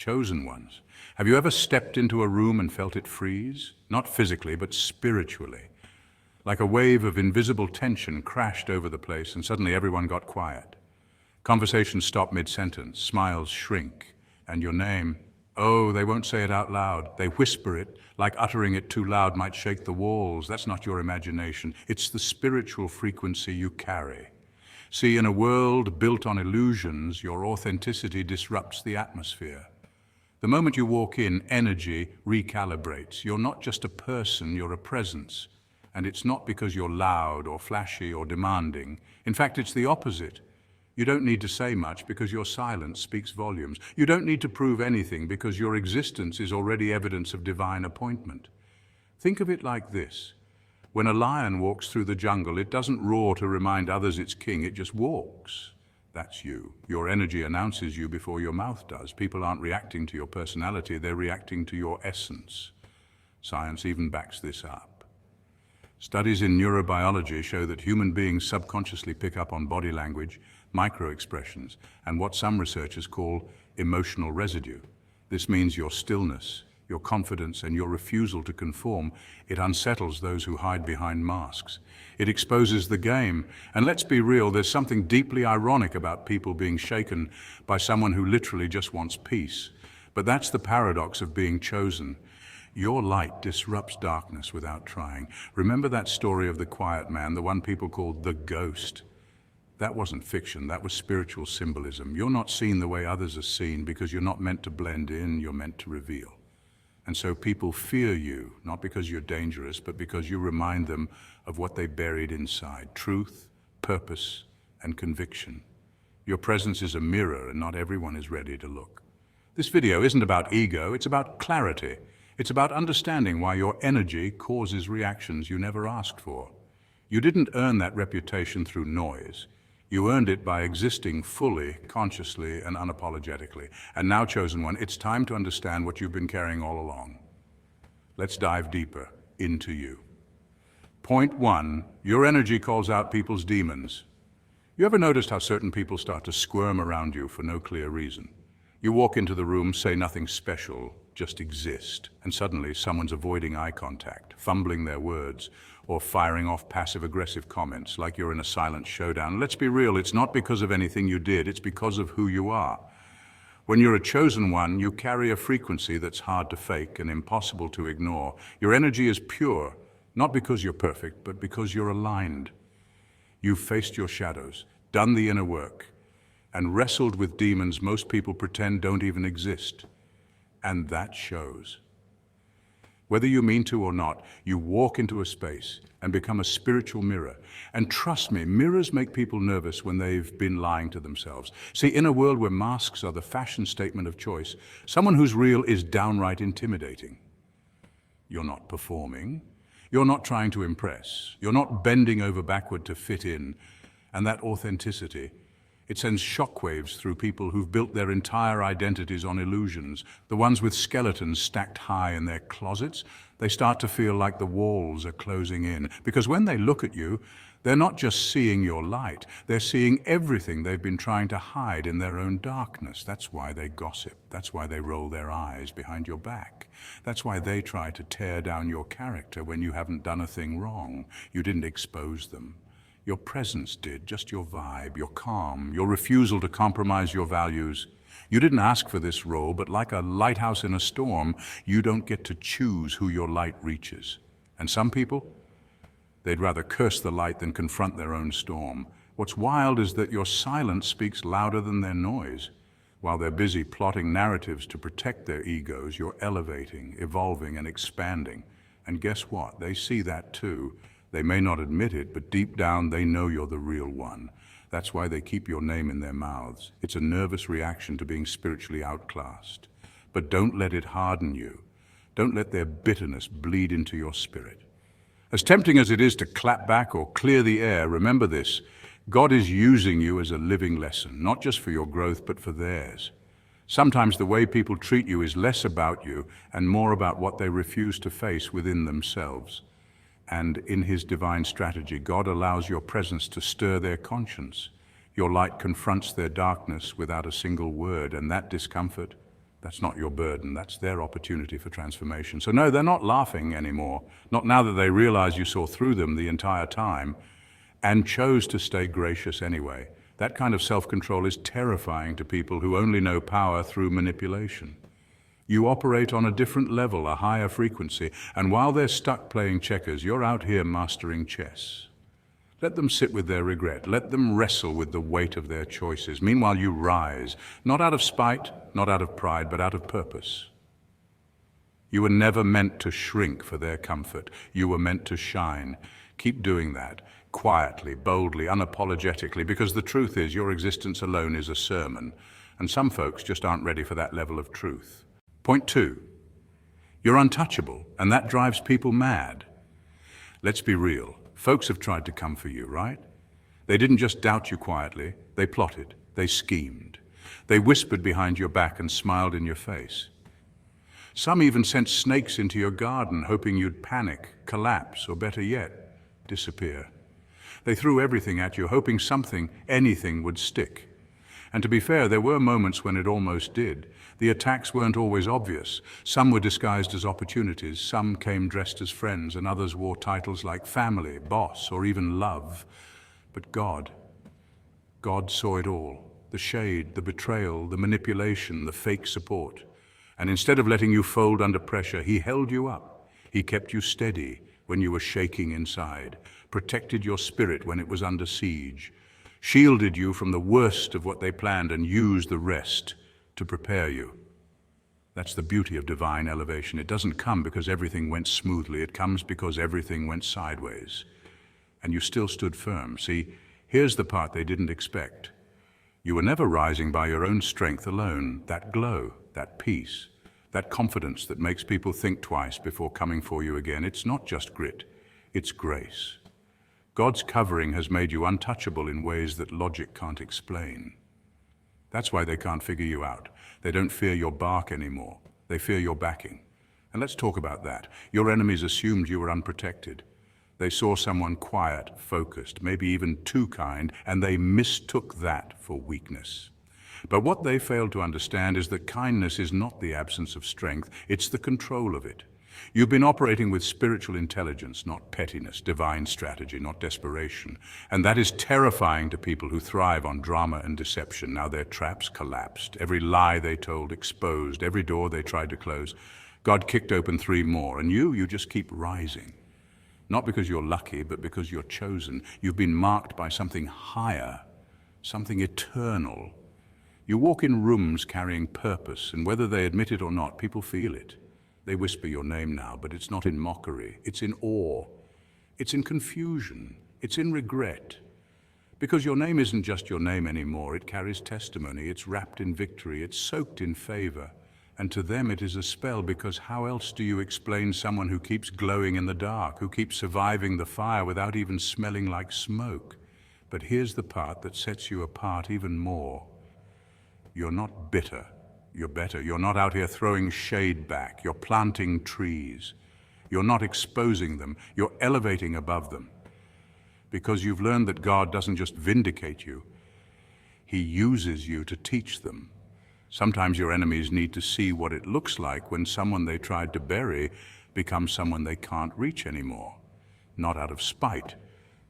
chosen ones. Have you ever stepped into a room and felt it freeze? Not physically, but spiritually. Like a wave of invisible tension crashed over the place and suddenly everyone got quiet. Conversations stop mid-sentence, smiles shrink, and your name, oh, they won't say it out loud. They whisper it, like uttering it too loud might shake the walls. That's not your imagination. It's the spiritual frequency you carry. See, in a world built on illusions, your authenticity disrupts the atmosphere. The moment you walk in, energy recalibrates. You're not just a person, you're a presence. And it's not because you're loud or flashy or demanding. In fact, it's the opposite. You don't need to say much because your silence speaks volumes. You don't need to prove anything because your existence is already evidence of divine appointment. Think of it like this. When a lion walks through the jungle, it doesn't roar to remind others it's king, it just walks. That's you. Your energy announces you before your mouth does. People aren't reacting to your personality, they're reacting to your essence. Science even backs this up. Studies in neurobiology show that human beings subconsciously pick up on body language, micro-expressions, and what some researchers call emotional residue. This means your stillness, your confidence, and your refusal to conform. It unsettles those who hide behind masks. It exposes the game. And let's be real, there's something deeply ironic about people being shaken by someone who literally just wants peace. But that's the paradox of being chosen. Your light disrupts darkness without trying. Remember that story of the quiet man, the one people called the ghost? That wasn't fiction, that was spiritual symbolism. You're not seen the way others are seen because you're not meant to blend in, you're meant to reveal. And so people fear you, not because you're dangerous, but because you remind them of what they buried inside: truth, purpose, and conviction. Your presence is a mirror, and not everyone is ready to look. This video isn't about ego, it's about clarity. It's about understanding why your energy causes reactions you never asked for. You didn't earn that reputation through noise. You earned it by existing fully, consciously, and unapologetically. And now, chosen one, it's time to understand what you've been carrying all along. Let's dive deeper into you. Point 1, your energy calls out people's demons. You ever noticed how certain people start to squirm around you for no clear reason? You walk into the room, say nothing special, just exist, and suddenly someone's avoiding eye contact, fumbling their words, or firing off passive-aggressive comments like you're in a silent showdown. Let's be real, it's not because of anything you did, it's because of who you are. When you're a chosen one, you carry a frequency that's hard to fake and impossible to ignore. Your energy is pure, not because you're perfect, but because you're aligned. You've faced your shadows, done the inner work, and wrestled with demons most people pretend don't even exist. And that shows. Whether you mean to or not, you walk into a space and become a spiritual mirror. And trust me, mirrors make people nervous when they've been lying to themselves. See, in a world where masks are the fashion statement of choice, someone who's real is downright intimidating. You're not performing. You're not trying to impress. You're not bending over backward to fit in. And that authenticity, it sends shockwaves through people who've built their entire identities on illusions. The ones with skeletons stacked high in their closets, they start to feel like the walls are closing in. Because when they look at you, they're not just seeing your light, they're seeing everything they've been trying to hide in their own darkness. That's why they gossip. That's why they roll their eyes behind your back. That's why they try to tear down your character when you haven't done a thing wrong. You didn't expose them. Your presence did, just your vibe, your calm, your refusal to compromise your values. You didn't ask for this role, but like a lighthouse in a storm, you don't get to choose who your light reaches. And some people, they'd rather curse the light than confront their own storm. What's wild is that your silence speaks louder than their noise. While they're busy plotting narratives to protect their egos, you're elevating, evolving, and expanding. And guess what? They see that too. They may not admit it, but deep down they know you're the real one. That's why they keep your name in their mouths. It's a nervous reaction to being spiritually outclassed. But don't let it harden you. Don't let their bitterness bleed into your spirit. As tempting as it is to clap back or clear the air, remember this: God is using you as a living lesson, not just for your growth, but for theirs. Sometimes the way people treat you is less about you and more about what they refuse to face within themselves. And in His divine strategy, God allows your presence to stir their conscience. Your light confronts their darkness without a single word, and that discomfort, That's not your burden. That's their opportunity for transformation. So no, they're not laughing anymore. Not now that they realize you saw through them the entire time and chose to stay gracious anyway. That kind of self-control is terrifying to people who only know power through manipulation. You operate on a different level, a higher frequency, and while they're stuck playing checkers, you're out here mastering chess. Let them sit with their regret. Let them wrestle with the weight of their choices. Meanwhile, you rise, not out of spite, not out of pride, but out of purpose. You were never meant to shrink for their comfort. You were meant to shine. Keep doing that, quietly, boldly, unapologetically, because the truth is your existence alone is a sermon, and some folks just aren't ready for that level of truth. Point 2, you're untouchable, and that drives people mad. Let's be real. Folks have tried to come for you, right? They didn't just doubt you quietly. They plotted. They schemed. They whispered behind your back and smiled in your face. Some even sent snakes into your garden, hoping you'd panic, collapse, or better yet, disappear. They threw everything at you, hoping something, anything, would stick. And to be fair, there were moments when it almost did. The attacks weren't always obvious. Some were disguised as opportunities, some came dressed as friends, and others wore titles like family, boss, or even love. But God saw it all. The shade, the betrayal, the manipulation, the fake support. And instead of letting you fold under pressure, He held you up. He kept you steady when you were shaking inside, protected your spirit when it was under siege, shielded you from the worst of what they planned, and used the rest to prepare you. That's the beauty of divine elevation. It doesn't come because everything went smoothly. It comes because everything went sideways. And you still stood firm. See, here's the part they didn't expect. You were never rising by your own strength alone. That glow, that peace, that confidence that makes people think twice before coming for you again. It's not just grit, it's grace. God's covering has made you untouchable in ways that logic can't explain. That's why they can't figure you out. They don't fear your bark anymore. They fear your backing. And let's talk about that. Your enemies assumed you were unprotected. They saw someone quiet, focused, maybe even too kind, and they mistook that for weakness. But what they failed to understand is that kindness is not the absence of strength, it's the control of it. You've been operating with spiritual intelligence, not pettiness, divine strategy, not desperation. And that is terrifying to people who thrive on drama and deception. Now their traps collapsed, every lie they told exposed, every door they tried to close. God kicked open 3 more, and you just keep rising. Not because you're lucky, but because you're chosen. You've been marked by something higher, something eternal. You walk in rooms carrying purpose, and whether they admit it or not, people feel it. They whisper your name now, but it's not in mockery. It's in awe. It's in confusion. It's in regret. Because your name isn't just your name anymore. It carries testimony. It's wrapped in victory. It's soaked in favor. And to them it is a spell, because how else do you explain someone who keeps glowing in the dark, who keeps surviving the fire without even smelling like smoke? But here's the part that sets you apart even more. You're not bitter. You're better. You're not out here throwing shade back. You're planting trees. You're not exposing them. You're elevating above them. Because you've learned that God doesn't just vindicate you. He uses you to teach them. Sometimes your enemies need to see what it looks like when someone they tried to bury becomes someone they can't reach anymore. Not out of spite,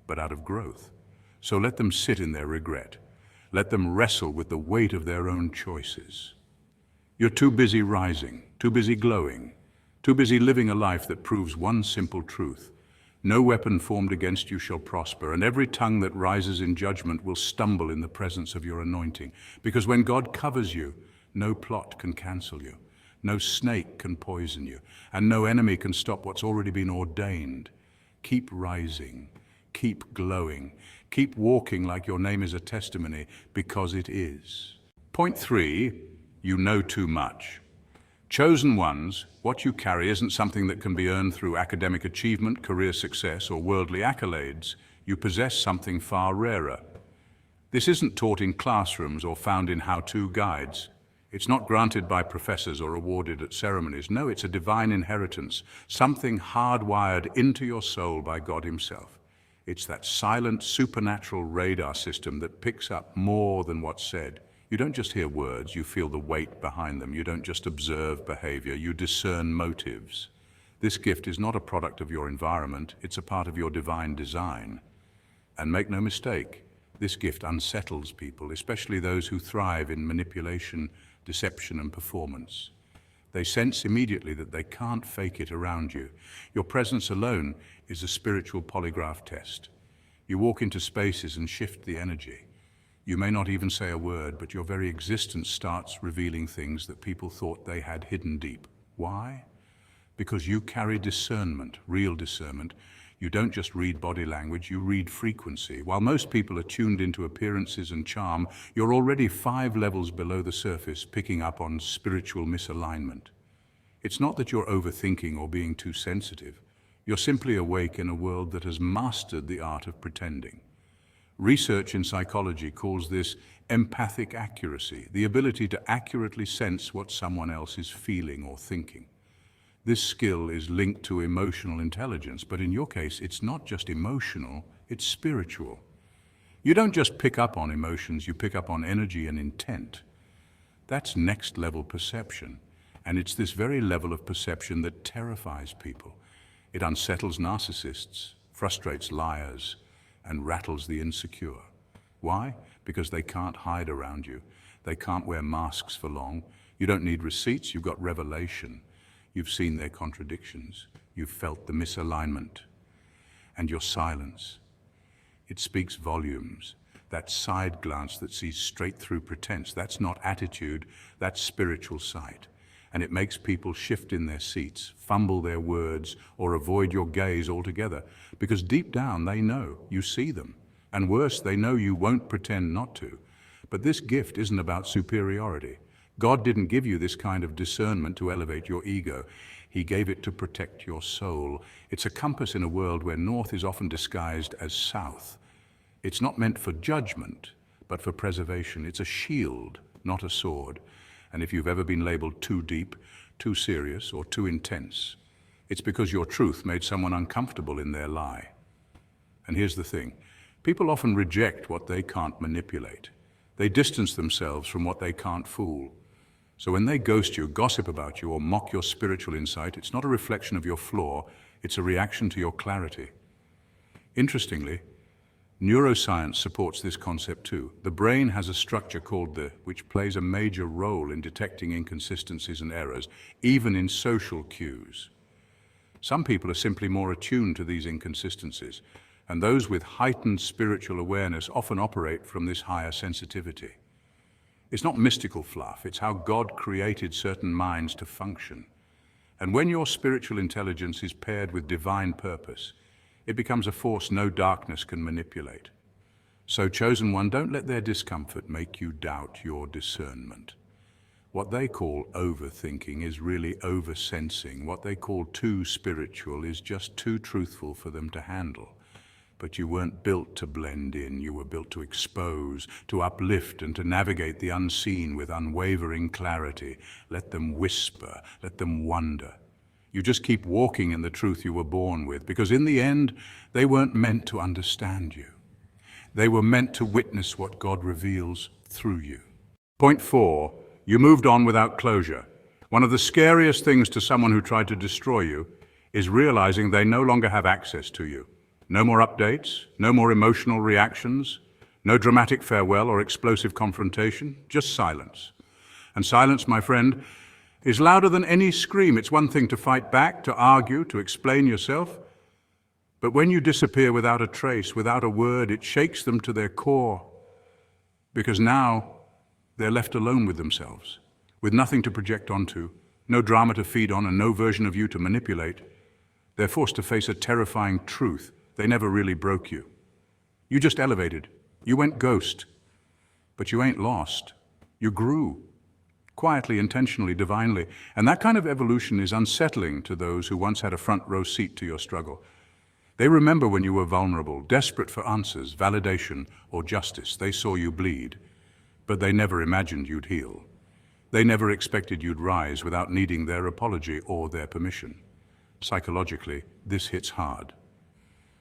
but out of growth. So let them sit in their regret. Let them wrestle with the weight of their own choices. You're too busy rising, too busy glowing, too busy living a life that proves one simple truth. No weapon formed against you shall prosper, and every tongue that rises in judgment will stumble in the presence of your anointing. Because when God covers you, no plot can cancel you, no snake can poison you, and no enemy can stop what's already been ordained. Keep rising, keep glowing, keep walking like your name is a testimony, because it is. Point 3, you know too much. Chosen ones, what you carry isn't something that can be earned through academic achievement, career success, or worldly accolades. You possess something far rarer. This isn't taught in classrooms or found in how-to guides. It's not granted by professors or awarded at ceremonies. No, it's a divine inheritance, something hardwired into your soul by God Himself. It's that silent, supernatural radar system that picks up more than what's said. You don't just hear words, you feel the weight behind them. You don't just observe behavior, you discern motives. This gift is not a product of your environment, it's a part of your divine design. And make no mistake, this gift unsettles people, especially those who thrive in manipulation, deception, and performance. They sense immediately that they can't fake it around you. Your presence alone is a spiritual polygraph test. You walk into spaces and shift the energy. You may not even say a word, but your very existence starts revealing things that people thought they had hidden deep. Why? Because you carry discernment, real discernment. You don't just read body language, you read frequency. While most people are tuned into appearances and charm, you're already 5 levels below the surface, picking up on spiritual misalignment. It's not that you're overthinking or being too sensitive. You're simply awake in a world that has mastered the art of pretending. Research in psychology calls this empathic accuracy, the ability to accurately sense what someone else is feeling or thinking. This skill is linked to emotional intelligence, but in your case, it's not just emotional, it's spiritual. You don't just pick up on emotions, you pick up on energy and intent. That's next level perception, and it's this very level of perception that terrifies people. It unsettles narcissists, frustrates liars, and rattles the insecure. Why? Because they can't hide around you. They can't wear masks for long. You don't need receipts, you've got revelation. You've seen their contradictions. You've felt the misalignment. And your silence. It speaks volumes. That side glance that sees straight through pretense, that's not attitude, that's spiritual sight. And it makes people shift in their seats, fumble their words, or avoid your gaze altogether. Because deep down they know you see them. And worse, they know you won't pretend not to. But this gift isn't about superiority. God didn't give you this kind of discernment to elevate your ego. He gave it to protect your soul. It's a compass in a world where north is often disguised as south. It's not meant for judgment, but for preservation. It's a shield, not a sword. And if you've ever been labeled too deep, too serious, or too intense, it's because your truth made someone uncomfortable in their lie. And here's the thing. People often reject what they can't manipulate. They distance themselves from what they can't fool. So when they ghost you, gossip about you, or mock your spiritual insight, it's not a reflection of your flaw, it's a reaction to your clarity. Interestingly, neuroscience supports this concept too. The brain has a structure called which plays a major role in detecting inconsistencies and errors, even in social cues. Some people are simply more attuned to these inconsistencies, and those with heightened spiritual awareness often operate from this higher sensitivity. It's not mystical fluff, it's how God created certain minds to function. And when your spiritual intelligence is paired with divine purpose, it becomes a force no darkness can manipulate. So, chosen one, don't let their discomfort make you doubt your discernment. What they call overthinking is really oversensing. What they call too spiritual is just too truthful for them to handle. But you weren't built to blend in, you were built to expose, to uplift, and to navigate the unseen with unwavering clarity. Let them whisper, let them wonder. You just keep walking in the truth you were born with, because in the end, they weren't meant to understand you. They were meant to witness what God reveals through you. Point 4, you moved on without closure. One of the scariest things to someone who tried to destroy you is realizing they no longer have access to you. No more updates, no more emotional reactions, no dramatic farewell or explosive confrontation, just silence. And silence, my friend, is louder than any scream. It's one thing to fight back, to argue, to explain yourself. But when you disappear without a trace, without a word, it shakes them to their core. Because now they're left alone with themselves, with nothing to project onto, no drama to feed on, and no version of you to manipulate. They're forced to face a terrifying truth. They never really broke you. You just elevated. You went ghost. But you ain't lost. You grew. Quietly, intentionally, divinely. And that kind of evolution is unsettling to those who once had a front row seat to your struggle. They remember when you were vulnerable, desperate for answers, validation, or justice. They saw you bleed, but they never imagined you'd heal. They never expected you'd rise without needing their apology or their permission. Psychologically, this hits hard.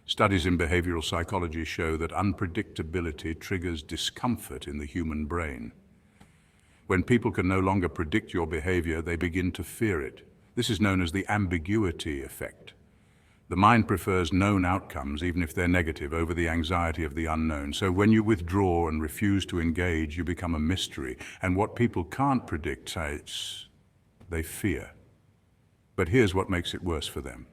Studies in behavioral psychology show that unpredictability triggers discomfort in the human brain. When people can no longer predict your behavior, they begin to fear it. This is known as the ambiguity effect. The mind prefers known outcomes, even if they're negative, over the anxiety of the unknown. So when you withdraw and refuse to engage, you become a mystery. And what people can't predict, they fear. But here's what makes it worse for them.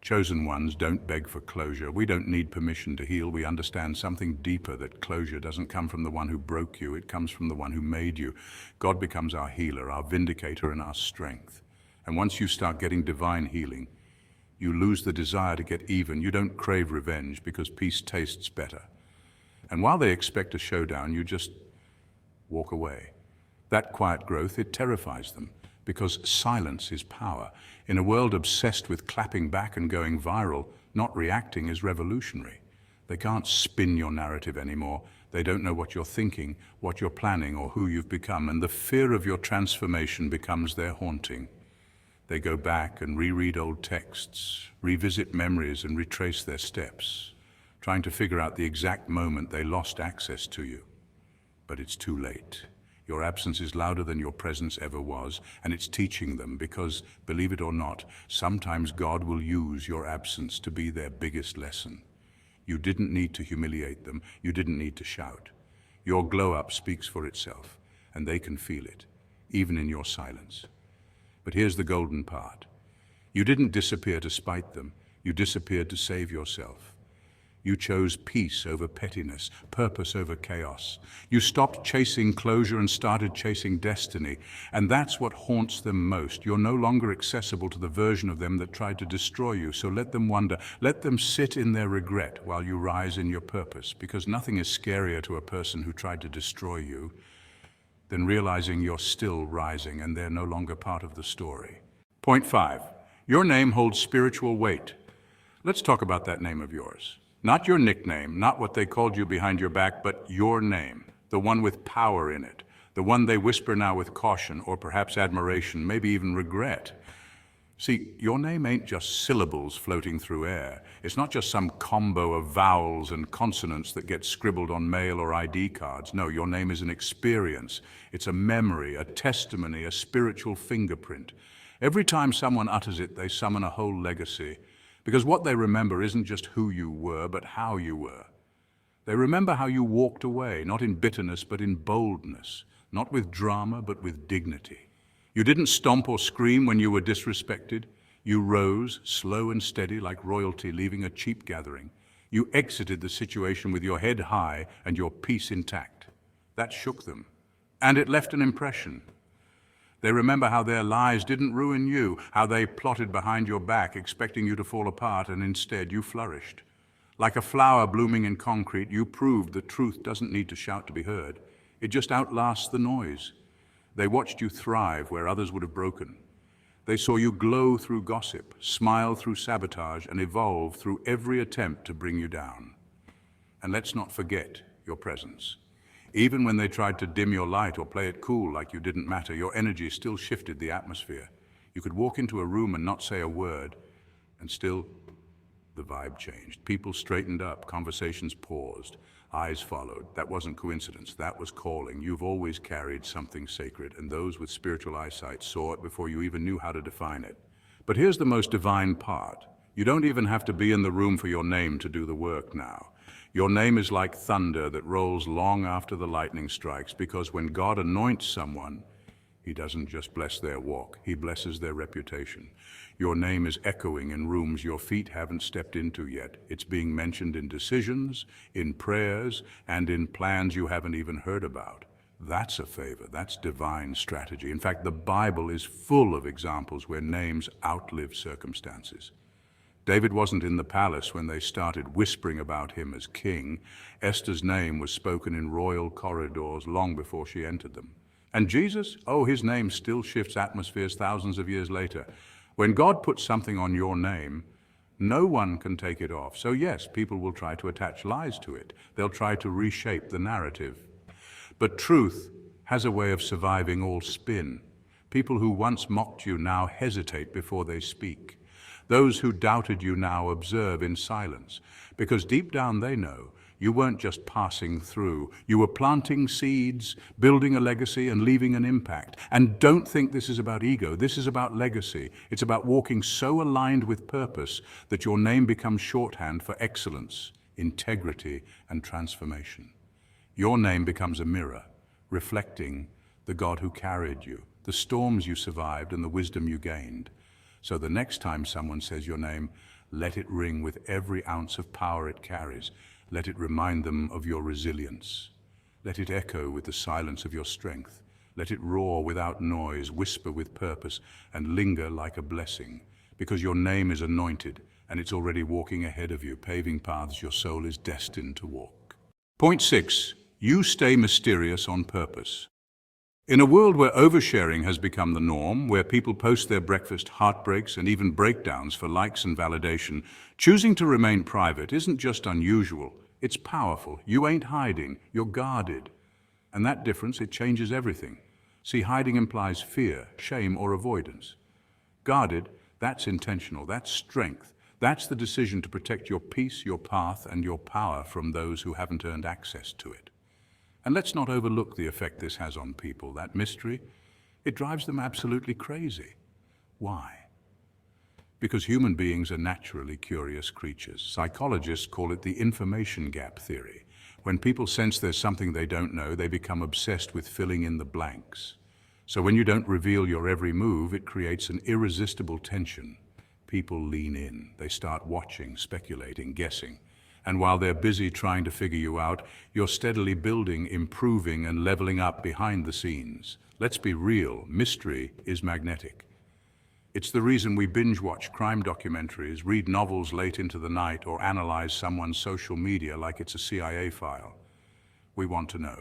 Chosen ones don't beg for closure. We don't need permission to heal. We understand something deeper, that closure doesn't come from the one who broke you. It comes from the one who made you. God becomes our healer, our vindicator, and our strength. And once you start getting divine healing, you lose the desire to get even. You don't crave revenge because peace tastes better. And while they expect a showdown, you just walk away. That quiet growth, it terrifies them because silence is power. In a world obsessed with clapping back and going viral, not reacting is revolutionary. They can't spin your narrative anymore. They don't know what you're thinking, what you're planning, or who you've become. And the fear of your transformation becomes their haunting. They go back and reread old texts, revisit memories and retrace their steps, trying to figure out the exact moment they lost access to you. But it's too late. Your absence is louder than your presence ever was, and it's teaching them because, believe it or not, sometimes God will use your absence to be their biggest lesson. You didn't need to humiliate them. You didn't need to shout. Your glow-up speaks for itself, and they can feel it, even in your silence. But here's the golden part. You didn't disappear to spite them. You disappeared to save yourself. You chose peace over pettiness, purpose over chaos. You stopped chasing closure and started chasing destiny. And that's what haunts them most. You're no longer accessible to the version of them that tried to destroy you. So let them wonder. Let them sit in their regret while you rise in your purpose. Because nothing is scarier to a person who tried to destroy you than realizing you're still rising and they're no longer part of the story. Point 5. Your name holds spiritual weight. Let's talk about that name of yours. Not your nickname, not what they called you behind your back, but your name, the one with power in it, the one they whisper now with caution or perhaps admiration, maybe even regret. See, your name ain't just syllables floating through air. It's not just some combo of vowels and consonants that get scribbled on mail or ID cards. No, your name is an experience. It's a memory, a testimony, a spiritual fingerprint. Every time someone utters it, they summon a whole legacy. Because what they remember isn't just who you were, but how you were. They remember how you walked away, not in bitterness, but in boldness. Not with drama, but with dignity. You didn't stomp or scream when you were disrespected. You rose, slow and steady like royalty leaving a cheap gathering. You exited the situation with your head high and your peace intact. That shook them. And it left an impression. They remember how their lies didn't ruin you, how they plotted behind your back, expecting you to fall apart, and instead you flourished. Like a flower blooming in concrete, you proved that truth doesn't need to shout to be heard. It just outlasts the noise. They watched you thrive where others would have broken. They saw you glow through gossip, smile through sabotage, and evolve through every attempt to bring you down. And let's not forget your presence. Even when they tried to dim your light or play it cool like you didn't matter, your energy still shifted the atmosphere. You could walk into a room and not say a word, and still the vibe changed. People straightened up, conversations paused, eyes followed. That wasn't coincidence, that was calling. You've always carried something sacred, and those with spiritual eyesight saw it before you even knew how to define it. But here's the most divine part. You don't even have to be in the room for your name to do the work now. Your name is like thunder that rolls long after the lightning strikes, because when God anoints someone, He doesn't just bless their walk, He blesses their reputation. Your name is echoing in rooms your feet haven't stepped into yet. It's being mentioned in decisions, in prayers, and in plans you haven't even heard about. That's a favor. That's divine strategy. In fact, the Bible is full of examples where names outlive circumstances. David wasn't in the palace when they started whispering about him as king. Esther's name was spoken in royal corridors long before she entered them. And Jesus? Oh, his name still shifts atmospheres thousands of years later. When God puts something on your name, no one can take it off. So yes, people will try to attach lies to it. They'll try to reshape the narrative. But truth has a way of surviving all spin. People who once mocked you now hesitate before they speak. Those who doubted you now observe in silence, because deep down they know You weren't just passing through. You were planting seeds, building a legacy, and leaving an impact. And don't think this is about ego. This is about legacy. It's about walking so aligned with purpose that your name becomes shorthand for excellence, integrity, and transformation. Your name becomes a mirror, reflecting the God who carried you, the storms you survived, and the wisdom you gained. So the next time someone says your name, let it ring with every ounce of power it carries. Let it remind them of your resilience. Let it echo with the silence of your strength. Let it roar without noise, whisper with purpose, and linger like a blessing, because your name is anointed, and it's already walking ahead of you, paving paths your soul is destined to walk. Point 6. You stay mysterious on purpose. In a world where oversharing has become the norm, where people post their breakfast heartbreaks and even breakdowns for likes and validation, choosing to remain private isn't just unusual, it's powerful. You ain't hiding, you're guarded. And that difference, it changes everything. See, hiding implies fear, shame, or avoidance. Guarded, that's intentional, that's strength. That's the decision to protect your peace, your path, and your power from those who haven't earned access to it. And let's not overlook the effect this has on people. That mystery, it drives them absolutely crazy. Why? Because human beings are naturally curious creatures. Psychologists call it the information gap theory. When people sense there's something they don't know, they become obsessed with filling in the blanks. So when you don't reveal your every move, it creates an irresistible tension. People lean in. They start watching, speculating, guessing. And while they're busy trying to figure you out, you're steadily building, improving, and leveling up behind the scenes. Let's be real, mystery is magnetic. It's the reason we binge-watch crime documentaries, read novels late into the night, or analyze someone's social media like it's a CIA file. We want to know.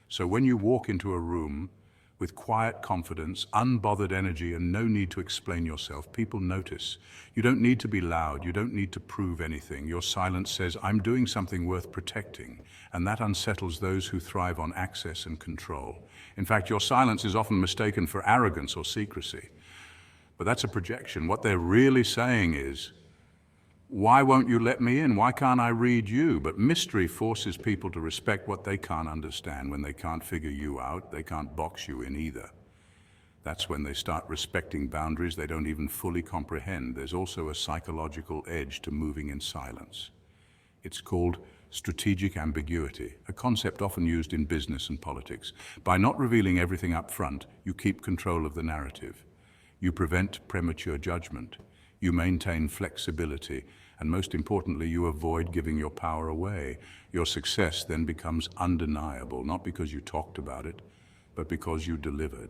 So when you walk into a room with quiet confidence, unbothered energy, and no need to explain yourself, people notice. You don't need to be loud. You don't need to prove anything. Your silence says, I'm doing something worth protecting, and that unsettles those who thrive on access and control. In fact, your silence is often mistaken for arrogance or secrecy. But that's a projection. What they're really saying is, why won't you let me in? Why can't I read you? But mystery forces people to respect what they can't understand. When they can't figure you out, they can't box you in either. That's when they start respecting boundaries they don't even fully comprehend. There's also a psychological edge to moving in silence. It's called strategic ambiguity, a concept often used in business and politics. By not revealing everything up front, you keep control of the narrative. You prevent premature judgment. You maintain flexibility. And most importantly, you avoid giving your power away. Your success then becomes undeniable, not because you talked about it, but because you delivered.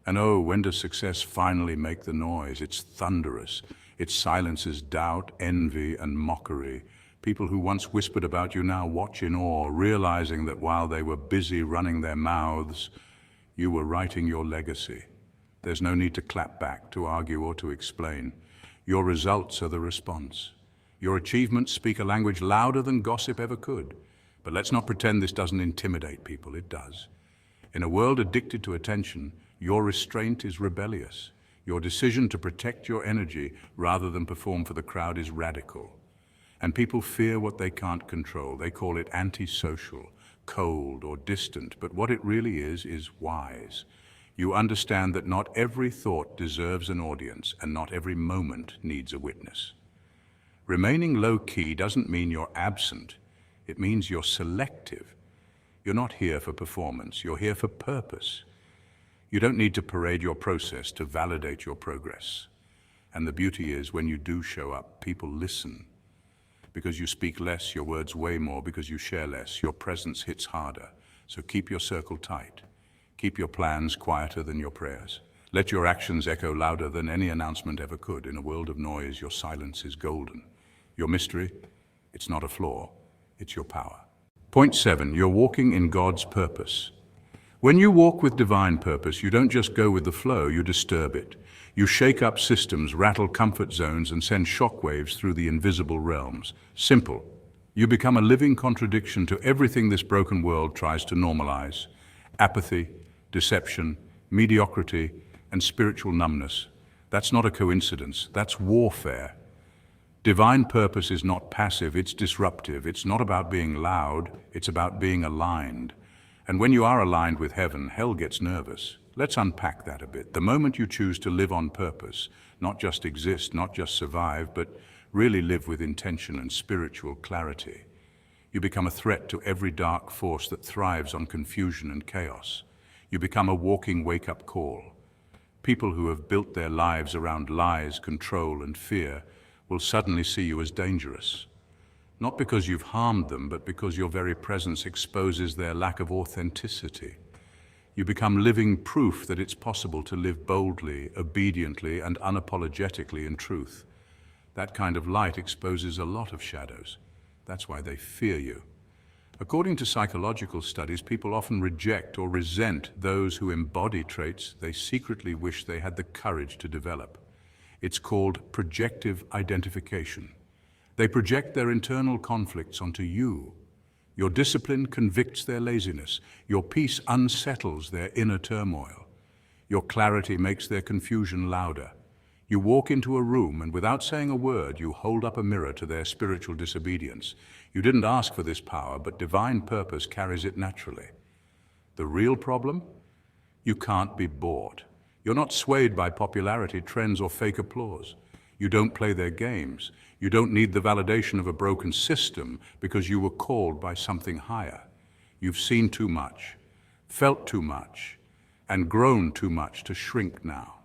And oh, when does success finally make the noise? It's thunderous. It silences doubt, envy, and mockery. People who once whispered about you now watch in awe, realizing that while they were busy running their mouths, you were writing your legacy. There's no need to clap back, to argue, or to explain. Your results are the response. Your achievements speak a language louder than gossip ever could. But let's not pretend this doesn't intimidate people. It does. In a world addicted to attention, your restraint is rebellious. Your decision to protect your energy rather than perform for the crowd is radical. And people fear what they can't control. They call it antisocial, cold, or distant. But what it really is wise. You understand that not every thought deserves an audience, and not every moment needs a witness. Remaining low-key doesn't mean you're absent. It means you're selective. You're not here for performance. You're here for purpose. You don't need to parade your process to validate your progress. And the beauty is, when you do show up, people listen. Because you speak less, your words weigh more. Because you share less, your presence hits harder. So keep your circle tight. Keep your plans quieter than your prayers. Let your actions echo louder than any announcement ever could. In a world of noise, your silence is golden. Your mystery, it's not a flaw, it's your power. Point 7, you're walking in God's purpose. When you walk with divine purpose, you don't just go with the flow, you disturb it. You shake up systems, rattle comfort zones, and send shockwaves through the invisible realms. Simple. You become a living contradiction to everything this broken world tries to normalize. Apathy, deception, mediocrity, and spiritual numbness. That's not a coincidence, that's warfare. Divine purpose is not passive, it's disruptive. It's not about being loud, it's about being aligned. And when you are aligned with heaven, hell gets nervous. Let's unpack that a bit. The moment you choose to live on purpose, not just exist, not just survive, but really live with intention and spiritual clarity, you become a threat to every dark force that thrives on confusion and chaos. You become a walking wake-up call. People who have built their lives around lies, control, and fear will suddenly see you as dangerous. Not because you've harmed them, but because your very presence exposes their lack of authenticity. You become living proof that it's possible to live boldly, obediently, and unapologetically in truth. That kind of light exposes a lot of shadows. That's why they fear you. According to psychological studies, people often reject or resent those who embody traits they secretly wish they had the courage to develop. It's called projective identification. They project their internal conflicts onto you. Your discipline convicts their laziness. Your peace unsettles their inner turmoil. Your clarity makes their confusion louder. You walk into a room and without saying a word, you hold up a mirror to their spiritual disobedience. You didn't ask for this power, but divine purpose carries it naturally. The real problem? You can't be bought. You're not swayed by popularity, trends, or fake applause. You don't play their games. You don't need the validation of a broken system because you were called by something higher. You've seen too much, felt too much, and grown too much to shrink now.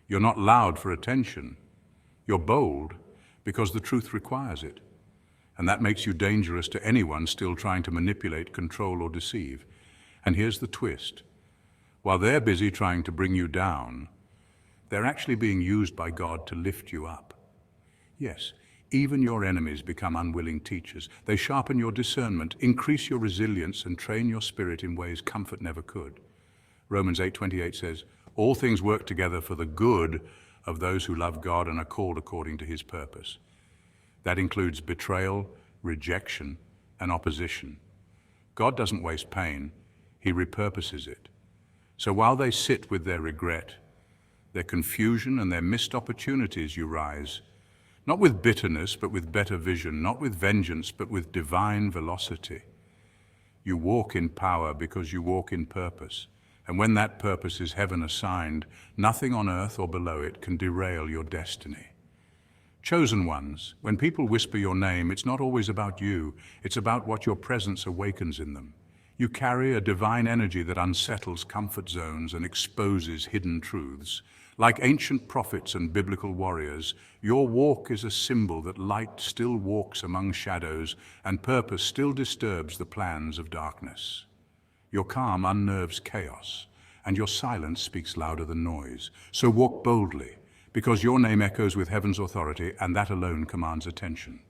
You're not loud for attention. You're bold because the truth requires it. And that makes you dangerous to anyone still trying to manipulate, control, or deceive. And here's the twist. While they're busy trying to bring you down, they're actually being used by God to lift you up. Yes, even your enemies become unwilling teachers. They sharpen your discernment, increase your resilience, and train your spirit in ways comfort never could. Romans 8:28 says, "All things work together for the good of those who love God and are called according to his purpose." That includes betrayal, rejection, and opposition. God doesn't waste pain, he repurposes it. So while they sit with their regret, their confusion, and their missed opportunities, you rise, not with bitterness, but with better vision, not with vengeance, but with divine velocity. You walk in power because you walk in purpose. And when that purpose is heaven assigned, nothing on earth or below it can derail your destiny. Chosen ones, when people whisper your name, it's not always about you, it's about what your presence awakens in them. You carry a divine energy that unsettles comfort zones and exposes hidden truths. Like ancient prophets and biblical warriors, your walk is a symbol that light still walks among shadows and purpose still disturbs the plans of darkness. Your calm unnerves chaos, and your silence speaks louder than noise. So walk boldly, because your name echoes with heaven's authority, and that alone commands attention.